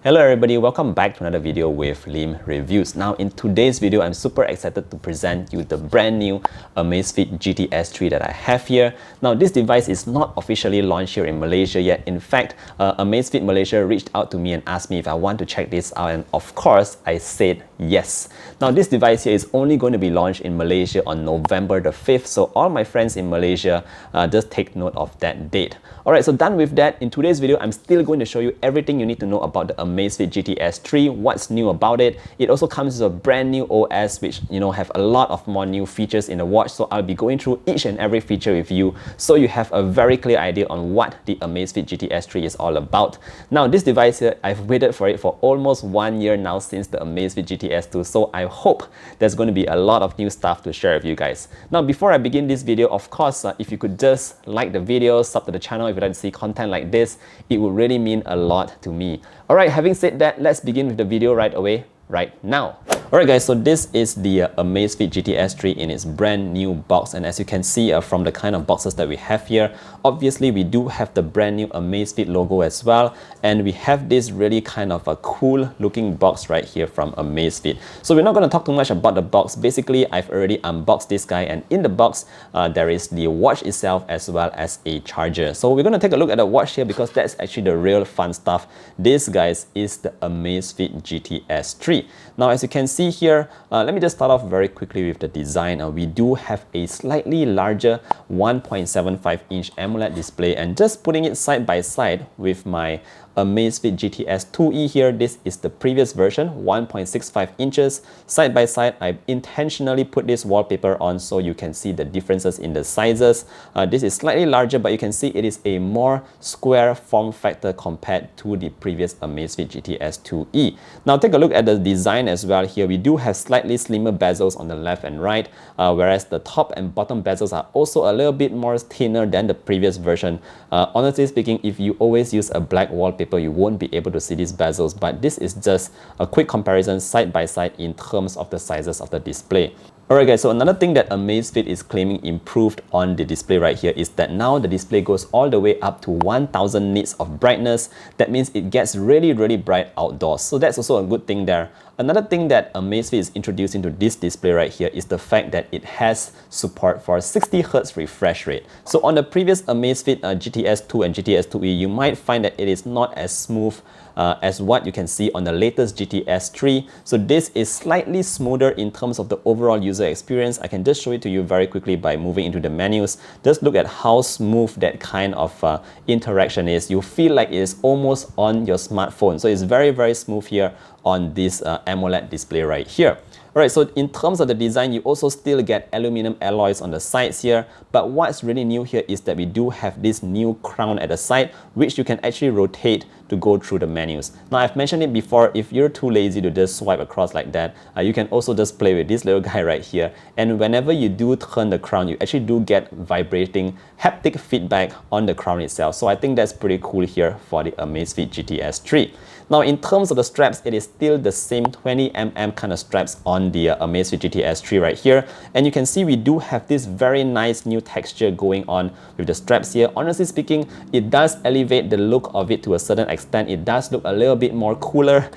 Hello everybody, welcome back to another video with Lim Reviews. Now in today's video, I'm super excited to present you the brand new Amazfit GTS 3 that I have here. Now this device is not officially launched here in Malaysia yet. In fact, Amazfit Malaysia reached out to me and asked me if I want to check this out, and of course I said yes. Now this device here is only going to be launched in Malaysia on November the 5th, so all my friends in Malaysia just take note of that date. Alright, so done with that. In today's video, I'm still going to show you everything you need to know about the Amazfit GTS 3, what's new about it. It also comes with a brand new OS which have a lot of more new features in the watch, so I'll be going through each and every feature with you so you have a very clear idea on what the Amazfit GTS 3 is all about. Now this device here, I've waited for it for almost 1 year now since the Amazfit GTS 2, so I hope there's going to be a lot of new stuff to share with you guys. Now before I begin this video, of course, if you could just like the video, sub to the channel if you'd like to see content like this, it would really mean a lot to me. Alright, having said that, let's begin with the video right away, right now. Alright guys, so this is the Amazfit GTS 3 in its brand new box, and as you can see from the kind of boxes that we have here, obviously we do have the brand new Amazfit logo as well, and we have this really kind of a cool looking box right here from Amazfit. So we're not going to talk too much about the box. Basically, I've already unboxed this guy, and in the box there is the watch itself as well as a charger. So we're going to take a look at the watch here because that's actually the real fun stuff. This guys is the Amazfit GTS 3. Now as you can see here, let me just start off very quickly with the design. We do have a slightly larger 1.75 inch AMOLED display, and just putting it side by side with my Amazfit GTS 2E here, this is the previous version, 1.65 inches. Side by side, I intentionally put this wallpaper on so you can see the differences in the sizes. This is slightly larger, but you can see it is a more square form factor compared to the previous Amazfit GTS 2E. Now take a look at the design as well here. We do have slightly slimmer bezels on the left and right, whereas the top and bottom bezels are also a little bit more thinner than the previous version. Honestly speaking, if you always use a black wallpaper, you won't be able to see these bezels, but this is just a quick comparison side by side in terms of the sizes of the display. Alright guys, so another thing that Amazfit is claiming improved on the display right here is that now the display goes all the way up to 1000 nits of brightness. That means it gets really bright outdoors, so that's also a good thing there. Another thing that Amazfit is introducing to this display right here is the fact that it has support for 60Hz refresh rate. So on the previous Amazfit GTS 2 and GTS 2E, you might find that it is not as smooth as what you can see on the latest GTS 3. So this is slightly smoother in terms of the overall user experience. I can just show it to you very quickly by moving into the menus. Just look at how smooth that kind of interaction is. You feel like it is almost on your smartphone. So it's very smooth here on this AMOLED display right here. Alright, so in terms of the design, you also still get aluminum alloys on the sides here, but what's really new here is that we do have this new crown at the side, which you can actually rotate to go through the menus. Now I've mentioned it before, if you're too lazy to just swipe across like that, you can also just play with this little guy right here, and whenever you do turn the crown, you actually do get vibrating haptic feedback on the crown itself. So I think that's pretty cool here for the Amazfit GTS 3. Now in terms of the straps, it is still the same 20mm kind of straps on the Amazfit GTS 3 right here, and you can see we do have this very nice new texture going on with the straps here. Honestly speaking, it does elevate the look of it to a certain extent. It does look a little bit more cooler,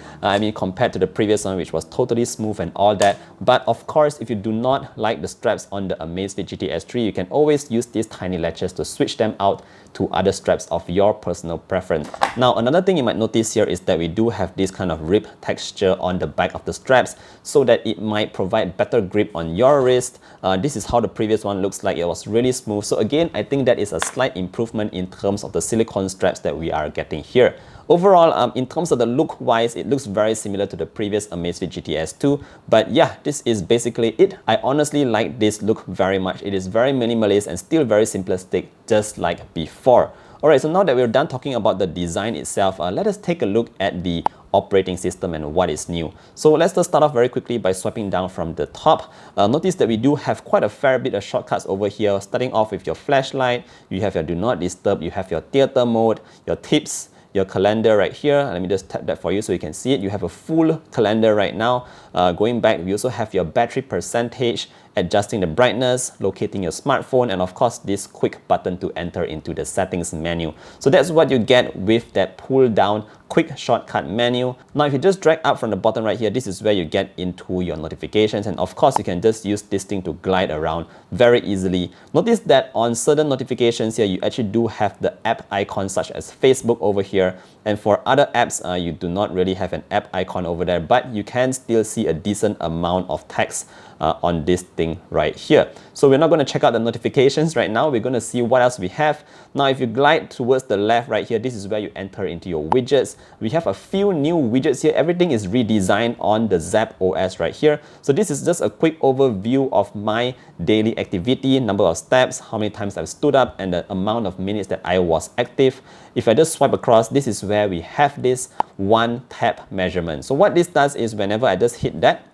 compared to the previous one, which was totally smooth and all that. But of course, if you do not like the straps on the Amazfit GTS 3, you can always use these tiny latches to switch them out to other straps of your personal preference. Now another thing you might notice here is that we do have this kind of rib texture on the back of the straps so that it might provide better grip on your wrist. This is how the previous one looks like. It was really smooth. So again, I think that is a slight improvement in terms of the silicone straps that we are getting here. Overall, in terms of the look wise, it looks very similar to the previous Amazfit GTS 2, but yeah, this is basically it. I honestly like this look very much. It is very minimalist and still very simplistic, just like before. Alright, so now that we're done talking about the design itself, let us take a look at the operating system and what is new. So let's just start off very quickly by swiping down from the top. Notice that we do have quite a fair bit of shortcuts over here, starting off with your flashlight. You have your do not disturb, you have your theater mode, your tips, your calendar right here. Let me just tap that for you so you can see it. You have a full calendar right now. Going back, we also have your battery percentage, adjusting the brightness, locating your smartphone, and of course this quick button to enter into the settings menu. So that's what you get with that pull down quick shortcut menu. Now if you just drag up from the bottom right here, this is where you get into your notifications, and of course you can just use this thing to glide around very easily. Notice that on certain notifications here, you actually do have the app icons such as Facebook over here, and for other apps you do not really have an app icon over there, but you can still see a decent amount of text on this thing right here. So we're not going to check out the notifications right now. We're going to see what else we have. Now if you glide towards the left right here, this is where you enter into your widgets. We have a few new widgets here. Everything is redesigned on the Zepp OS right here. So this is just a quick overview of my daily activity, number of steps, how many times I've stood up, and the amount of minutes that I was active. If I just swipe across, this is where we have this one tap measurement. So what this does is whenever I just hit that,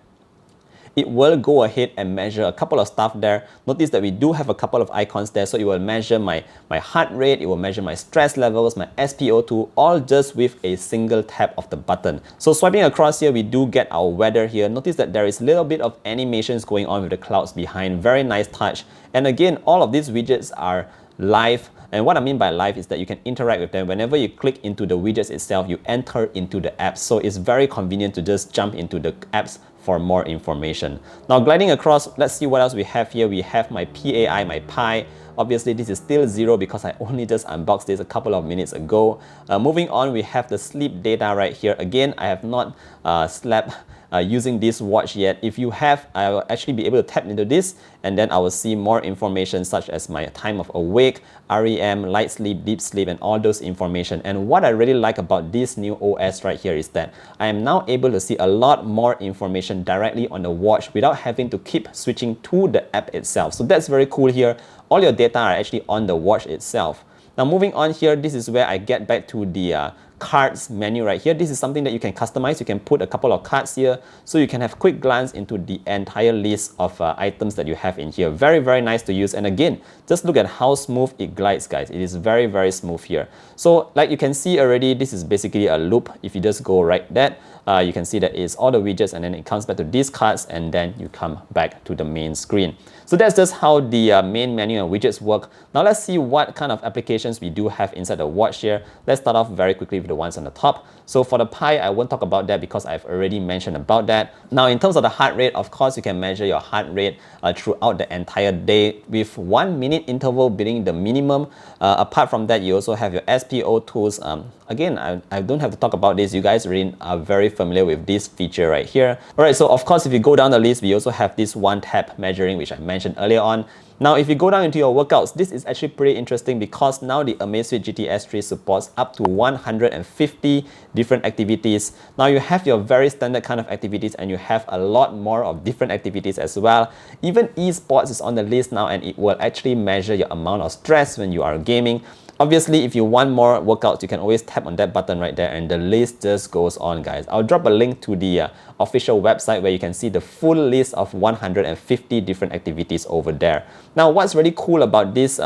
it will go ahead and measure a couple of stuff there. Notice that we do have a couple of icons there, so it will measure my heart rate, it will measure my stress levels, my SpO2, all just with a single tap of the button. So swiping across here, we do get our weather here. Notice that there is a little bit of animations going on with the clouds behind. Very nice touch. And again, all of these widgets are live. And what I mean by live is that you can interact with them. Whenever you click into the widgets itself, you enter into the apps. So it's very convenient to just jump into the apps for more information. Now gliding across, let's see what else we have here. We have my PAI, my Pi. Obviously this is still 0 because I only just unboxed this a couple of minutes ago. Moving on, we have the sleep data right here. Again, I have not slept using this watch yet. If you have, I will actually be able to tap into this, and then I will see more information such as my time of awake, REM, light sleep, deep sleep, and all those information. And what I really like about this new OS right here is that I am now able to see a lot more information directly on the watch without having to keep switching to the app itself. So that's very cool here. All your data are actually on the watch itself. Now moving on here, this is where I get back to the cards menu right here. This is something that you can customize. You can put a couple of cards here, so you can have quick glance into the entire list of items that you have in here. Very, very nice to use. And again, just look at how smooth it glides, guys. It is very, very smooth here. So like you can see already, this is basically a loop. If you just go right there, you can see that it's all the widgets, and then it comes back to these cards, and then you come back to the main screen. So that's just how the main menu and widgets work. Now let's see what kind of applications we do have inside the watch here. Let's start off very quickly with the ones on the top. So for the Pi, I won't talk about that because I've already mentioned about that. Now in terms of the heart rate, of course you can measure your heart rate throughout the entire day with 1 minute interval being the minimum. Apart from that, you also have your SpO2s. Again, I don't have to talk about this. You guys already are very familiar with this feature right here. Alright, so of course if you go down the list, we also have this one tap measuring, which I mentioned earlier on. Now if you go down into your workouts, this is actually pretty interesting because now the Amazfit GTS 3 supports up to 150 different activities. Now you have your very standard kind of activities, and you have a lot more of different activities as well. Even esports is on the list now, and it will actually measure your amount of stress when you are gaming. Obviously, if you want more workouts, you can always tap on that button right there, and the list just goes on, guys. I'll drop a link to the official website where you can see the full list of 150 different activities over there. Now, what's really cool about this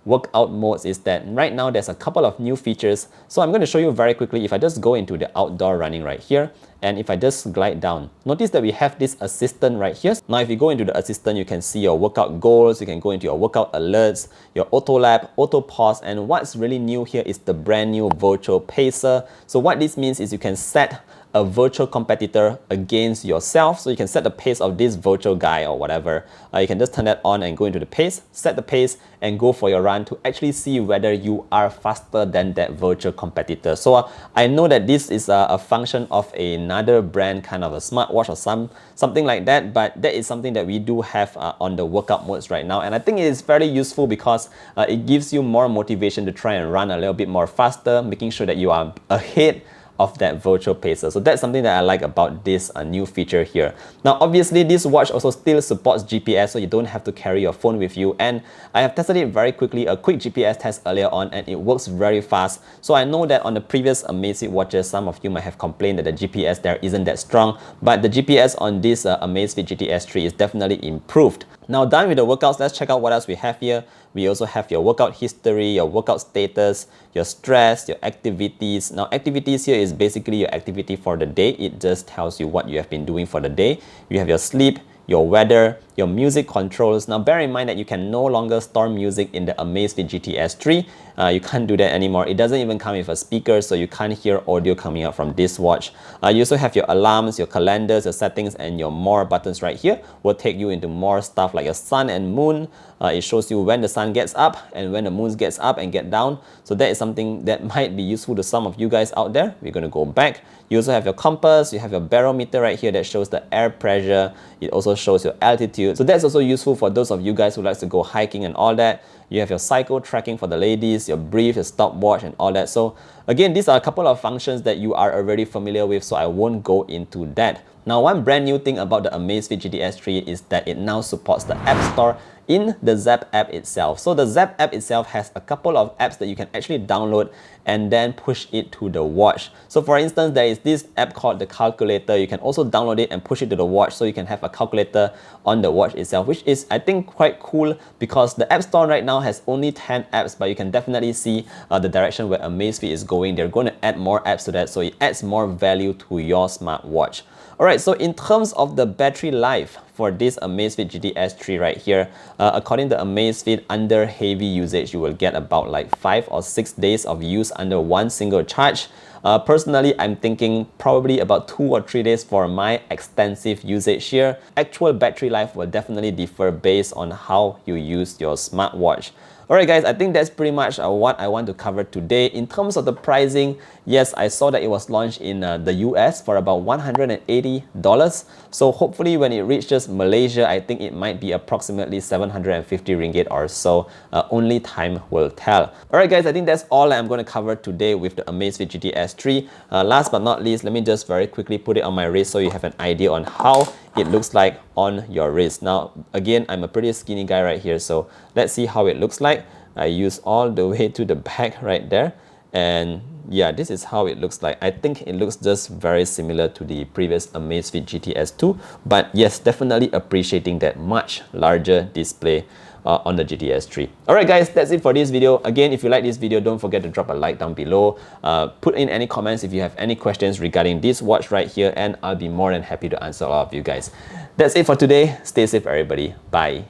workout modes is that right now there's a couple of new features. So I'm going to show you very quickly. If I just go into the outdoor running right here, and if I just glide down, notice that we have this assistant right here. Now if you go into the assistant, you can see your workout goals, you can go into your workout alerts, your auto lap, auto pause, and what's really new here is the brand new virtual pacer. So what this means is you can set a virtual competitor against yourself. So you can set the pace of this virtual guy or whatever. You can just turn that on and go into the pace, set the pace, and go for your run to actually see whether you are faster than that virtual competitor. So I know that this is a function of another brand, kind of a smartwatch or something like that, but that is something that we do have on the workout modes right now. And I think it is very useful because it gives you more motivation to try and run a little bit more faster, making sure that you are ahead of that virtual pacer. So that's something that I like about this new feature here. Now obviously this watch also still supports GPS, so you don't have to carry your phone with you, and I have tested it very quickly, a quick GPS test earlier on, and it works very fast. So I know that on the previous Amazfit watches, some of you might have complained that the GPS there isn't that strong, but the GPS on this Amazfit GTS 3 is definitely improved. Now done with the workouts, let's check out what else we have here. We also have your workout history, your workout status, your stress, your activities. Now activities here is basically your activity for the day. It just tells you what you have been doing for the day. You have your sleep, your weather, your music controls. Now bear in mind that you can no longer store music in the Amazfit GTS 3. You can't do that anymore. It doesn't even come with a speaker, so you can't hear audio coming out from this watch. You also have your alarms, your calendars, your settings, and your more buttons right here will take you into more stuff like your sun and moon. It shows you when the sun gets up and when the moon gets up and get down. So that is something that might be useful to some of you guys out there. We're going to go back. You also have your compass, you have your barometer right here that shows the air pressure. It also shows your altitude. So that's also useful for those of you guys who like to go hiking and all that. You have your cycle tracking for the ladies, your breathe, your stopwatch and all that. So again, these are a couple of functions that you are already familiar with, so I won't go into that. Now, one brand new thing about the Amazfit GTS 3 is that it now supports the App Store in the Zepp app itself. So the Zepp app itself has a couple of apps that you can actually download and then push it to the watch. So for instance, there is this app called the calculator. You can also download it and push it to the watch, so you can have a calculator on the watch itself, which is, I think, quite cool because the App Store right now has only 10 apps, but you can definitely see the direction where Amazfit is going. They're going to add more apps to that, so it adds more value to your smartwatch. Alright, so in terms of the battery life for this Amazfit GTS 3 right here, according to Amazfit, under heavy usage, you will get about like 5 or 6 days of use under one single charge. Personally, I'm thinking probably about 2 or 3 days for my extensive usage here. Actual battery life will definitely differ based on how you use your smartwatch. Alright guys, I think that's pretty much what I want to cover today. In terms of the pricing, yes, I saw that it was launched in the US for about $180. So hopefully when it reaches Malaysia, I think it might be approximately 750 ringgit or so. Only time will tell. Alright guys, I think that's all I'm going to cover today with the Amazfit GTS 3. Last but not least, let me just very quickly put it on my wrist so you have an idea on how it looks like on your wrist. Now, again, I'm a pretty skinny guy right here, so let's see how it looks like. I use all the way to the back right there, and yeah, this is how it looks like. I think it looks just very similar to the previous Amazfit GTS 2, but yes, definitely appreciating that much larger display on the GTS 3. Alright guys, that's it for this video. Again, if you like this video, don't forget to drop a like down below. Put in any comments if you have any questions regarding this watch right here, and I'll be more than happy to answer all of you guys. That's it for today. Stay safe everybody. Bye.